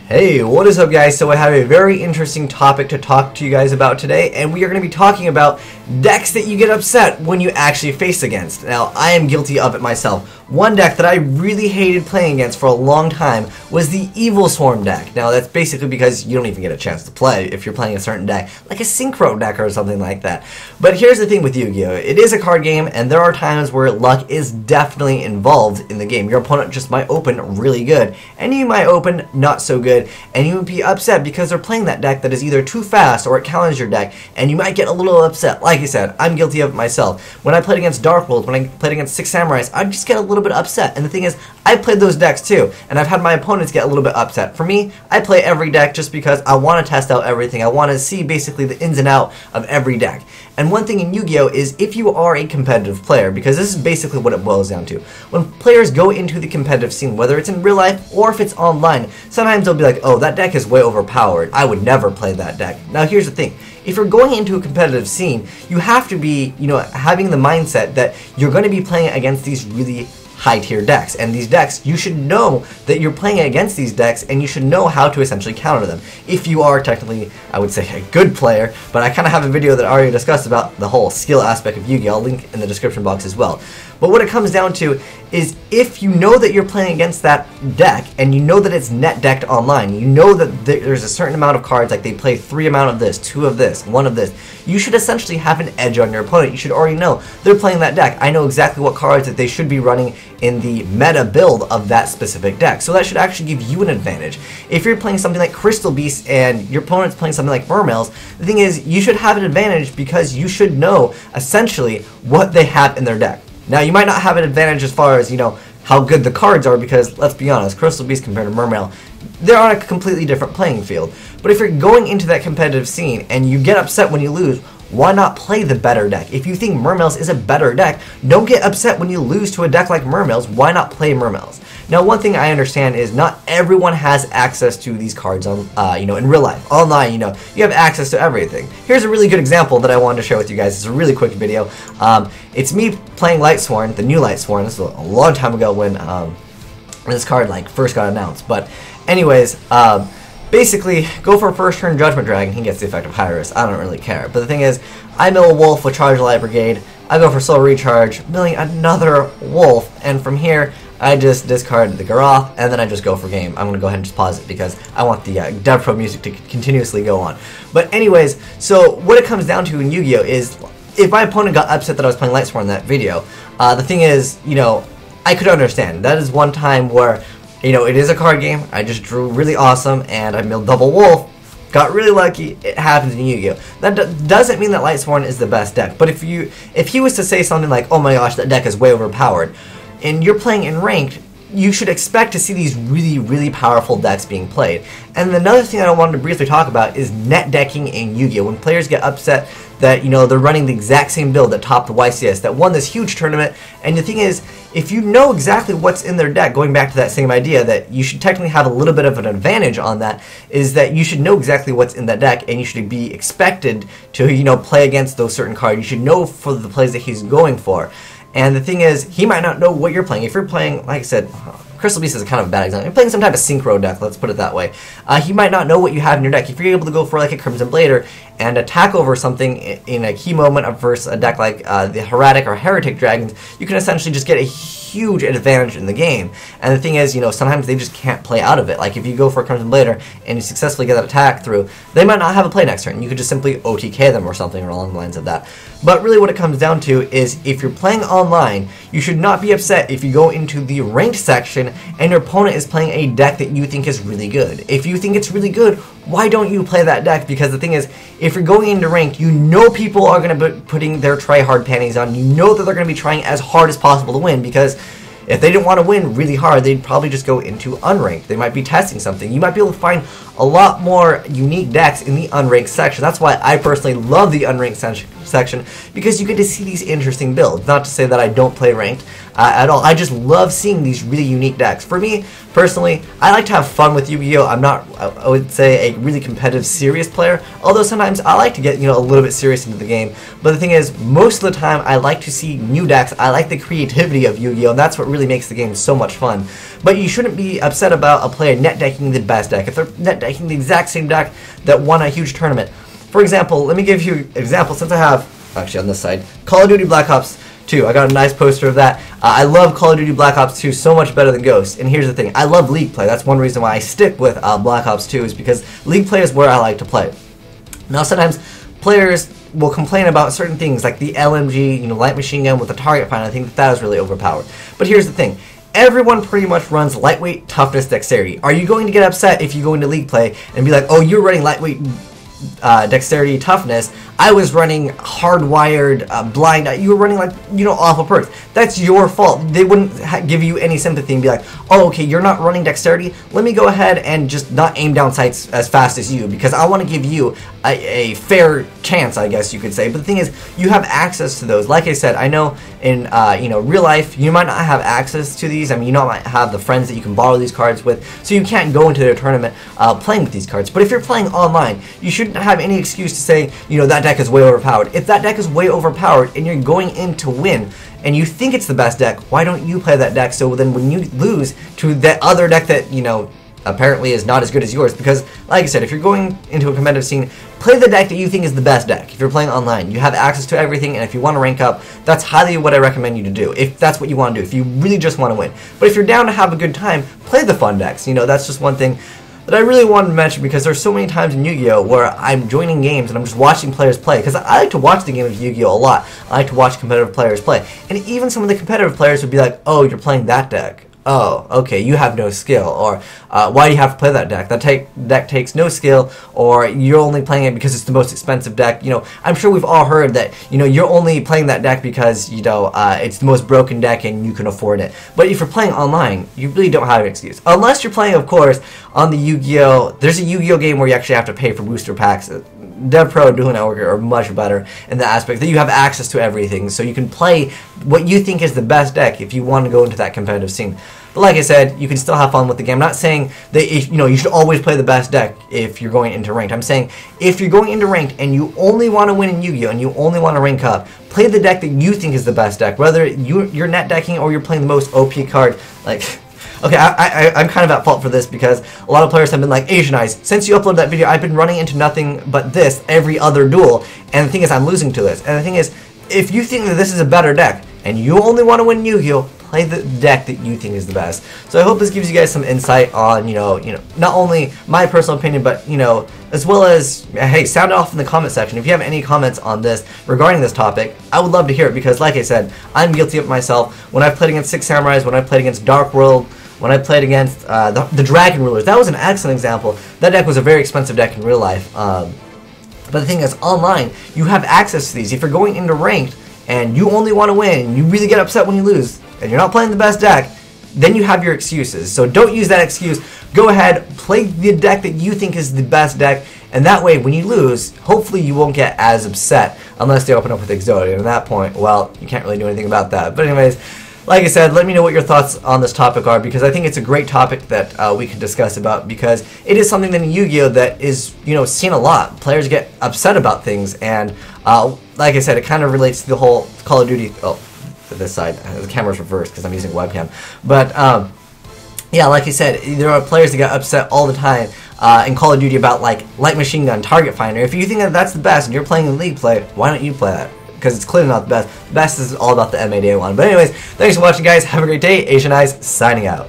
Hey, what is up guys? So I have a very interesting topic to talk to you guys about today, and we are going to be talking about decks that you get upset when you actually face against. Now, I am guilty of it myself. One deck that I really hated playing against for a long time was the Evil Swarm deck. Now, that's basically because you don't even get a chance to play if you're playing a certain deck, like a Synchro deck or something like that. But here's the thing with Yu-Gi-Oh! It is a card game, and there are times where luck is definitely involved in the game. Your opponent just might open really good, and you might open not so good, and you would be upset because they're playing that deck that is either too fast or it counters your deck, and you might get a little upset. Like I said, I'm guilty of it myself. When I played against Dark World, when I played against Six Samurais, I'd just get a little bit upset. And the thing is, I played those decks too, and I've had my opponents get a little bit upset. For me, I play every deck just because I want to test out everything. I want to see basically the ins and out of every deck. And one thing in Yu-Gi-Oh! Is if you are a competitive player, because this is basically what it boils down to. When players go into the competitive scene, whether it's in real life or if it's online, sometimes they'll be like, oh, that deck is way overpowered. I would never play that deck. Now here's the thing. If you're going into a competitive scene, you have to be, having the mindset that you're going to be playing against these really high tier decks, and these decks, you should know that you're playing against these decks, and you should know how to essentially counter them. If you are technically, I would say, a good player, but I kind of have a video that I already discussed about the whole skill aspect of Yu-Gi-Oh! I'll link in the description box as well. But what it comes down to is if you know that you're playing against that deck, and you know that it's net decked online, you know that there's a certain amount of cards, like they play 3 amount of this, 2 of this, 1 of this, you should essentially have an edge on your opponent. You should already know they're playing that deck. I know exactly what cards that they should be running in the meta build of that specific deck. So that should actually give you an advantage. If you're playing something like Crystal Beast and your opponent's playing something like Mermails, the thing is, you should have an advantage because you should know essentially what they have in their deck. Now, you might not have an advantage as far as, how good the cards are, because, let's be honest, Crystal Beast compared to Mermail, they're on a completely different playing field. But if you're going into that competitive scene and you get upset when you lose, why not play the better deck? If you think Mermails is a better deck, don't get upset when you lose to a deck like Mermails. Why not play Mermails? Now, one thing I understand is not everyone has access to these cards on, in real life. Online, you have access to everything. Here's a really good example that I wanted to share with you guys. It's a really quick video. It's me playing Lightsworn, the new Lightsworn. This was a long time ago when this card first got announced. But anyways, basically, go for a first turn Judgment Dragon, he gets the effect of High Risk. I don't really care. But the thing is, I mill a Wolf with Charge Light Brigade, I go for Soul Recharge, milling another Wolf, and from here, I just discard the Garoth, and then I just go for game. I'm going to go ahead and just pause it because I want the DevPro music to continuously go on. But anyways, so what it comes down to in Yu-Gi-Oh! Is if my opponent got upset that I was playing Lightsworn in that video, the thing is, I could understand. That is one time where it is a card game. I just drew really awesome, and I milled double Wolf. Got really lucky. It happens in Yu-Gi-Oh! That doesn't mean that Lightsworn is the best deck. But if he was to say something like, "Oh my gosh, that deck is way overpowered," and you're playing in ranked, you should expect to see these really, really powerful decks being played. And another thing that I wanted to briefly talk about is net decking in Yu-Gi-Oh! When players get upset that, they're running the exact same build that topped the YCS, that won this huge tournament, and the thing is, if you know exactly what's in their deck, going back to that same idea that you should technically have a little bit of an advantage on that, is that you should know exactly what's in that deck, and you should be expected to, play against those certain cards. You should know for the plays that he's going for. And the thing is, he might not know what you're playing. If you're playing, like I said, Crystal Beast is kind of a bad example. You're playing some type of Synchro deck, let's put it that way. He might not know what you have in your deck. If you're able to go for like a Crimson Blader and attack over something in a key moment versus a deck like the Heretic or Heretic Dragons, you can essentially just get a huge advantage in the game. And the thing is, sometimes they just can't play out of it. Like if you go for a Crimson Blader and you successfully get that attack through, they might not have a play next turn. You could just simply OTK them or something along the lines of that. But really what it comes down to is if you're playing online, you should not be upset if you go into the ranked section and your opponent is playing a deck that you think is really good. If you think it's really good, why don't you play that deck? Because the thing is, if you're going into ranked, you know people are going to be putting their try-hard panties on. You know that they're going to be trying as hard as possible to win, because if they didn't want to win really hard, they'd probably just go into unranked. They might be testing something. You might be able to find a lot more unique decks in the unranked section. That's why I personally love the unranked section, because you get to see these interesting builds. Not to say that I don't play ranked. at all. I just love seeing these really unique decks. For me, personally, I like to have fun with Yu-Gi-Oh! I'm not, I would say, a really competitive, serious player, although sometimes I like to get, a little bit serious into the game. But the thing is, most of the time, I like to see new decks. I like the creativity of Yu-Gi-Oh! And that's what really makes the game so much fun. But you shouldn't be upset about a player net decking the best deck. If they're net decking the exact same deck that won a huge tournament. For example, let me give you an example, since I have, actually on this side, Call of Duty Black Ops 2. I got a nice poster of that. I love Call of Duty Black Ops 2 so much better than Ghost. And here's the thing, I love League play. That's one reason why I stick with Black Ops 2, is because League play is where I like to play. Now sometimes players will complain about certain things like the LMG, light machine gun with the target finder. I think that is really overpowered. But here's the thing. Everyone pretty much runs lightweight, toughness, dexterity. Are you going to get upset if you go into League play and be like, oh, you're running lightweight, dexterity, toughness? I was running hardwired, blind. You were running like, awful perks. That's your fault. They wouldn't give you any sympathy and be like, oh, okay, you're not running dexterity. Let me go ahead and just not aim down sights as fast as you, because I want to give you a fair chance, I guess you could say. But the thing is, you have access to those. Like I said, I know in real life, you might not have access to these. I mean, you might have the friends that you can borrow these cards with, so you can't go into their tournament playing with these cards. But if you're playing online, you shouldn't have any excuse to say, that deck is way overpowered. If that deck is way overpowered and you're going in to win and you think it's the best deck, why don't you play that deck? So then when you lose to that other deck that, apparently is not as good as yours, because like I said, if you're going into a competitive scene, play the deck that you think is the best deck. If you're playing online, you have access to everything, and if you want to rank up, that's highly what I recommend you to do, if that's what you want to do, if you really just want to win. But if you're down to have a good time, play the fun decks. That's just one thing that I really wanted to mention, because there's so many times in Yu-Gi-Oh! Where I'm joining games and I'm just watching players play, because I like to watch the game of Yu-Gi-Oh! A lot. I like to watch competitive players play. And even some of the competitive players would be like, oh, you're playing that deck. Oh, okay, you have no skill, or why do you have to play that deck? That deck takes no skill, or you're only playing it because it's the most expensive deck. I'm sure we've all heard that, you're only playing that deck because, it's the most broken deck and you can afford it. But if you're playing online, you really don't have an excuse. Unless you're playing, of course, on the Yu-Gi-Oh! There's a Yu-Gi-Oh! Game where you actually have to pay for booster packs. DevPro and Dueling Network are much better in the aspect that you have access to everything, so you can play what you think is the best deck if you want to go into that competitive scene. But like I said, you can still have fun with the game. I'm not saying that you should always play the best deck if you're going into ranked. I'm saying if you're going into ranked and you only want to win in Yu-Gi-Oh! And you only want to rank up, play the deck that you think is the best deck, whether you're net decking or you're playing the most OP card. Like, okay, I'm kind of at fault for this, because a lot of players have been like, Asian Eyes, since you uploaded that video, I've been running into nothing but this every other duel, and the thing is, I'm losing to this. And the thing is, if you think that this is a better deck, and you only want to win Yu-Gi-Oh!, play the deck that you think is the best. So I hope this gives you guys some insight on, not only my personal opinion, but, as well as, hey, sound off in the comment section. If you have any comments on this regarding this topic, I would love to hear it, because like I said, I'm guilty of it myself. When I've played against Six Samurais, when I played against Dark World, when I played against the Dragon Rulers, that was an excellent example. That deck was a very expensive deck in real life. But the thing is, online, you have access to these. If you're going into ranked and you only want to win, and you really get upset when you lose, and you're not playing the best deck, then you have your excuses. So don't use that excuse. Go ahead, play the deck that you think is the best deck, and that way, when you lose, hopefully you won't get as upset, unless they open up with Exodia. And at that point, well, you can't really do anything about that. But anyways, like I said, let me know what your thoughts on this topic are, because I think it's a great topic that we can discuss about, because it is something that in Yu-Gi-Oh! That is, seen a lot. Players get upset about things, and like I said, it kind of relates to the whole Call of Duty, this side, the camera's reversed because I'm using webcam, but yeah, like I said, there are players that get upset all the time in Call of Duty about like light machine gun, target finder. If you think that that's the best and you're playing in league play, why don't you play that? Because it's clearly not the best. The best is all about the MAD one. But anyways, thanks for watching, guys. Have a great day. Asian Eyes signing out.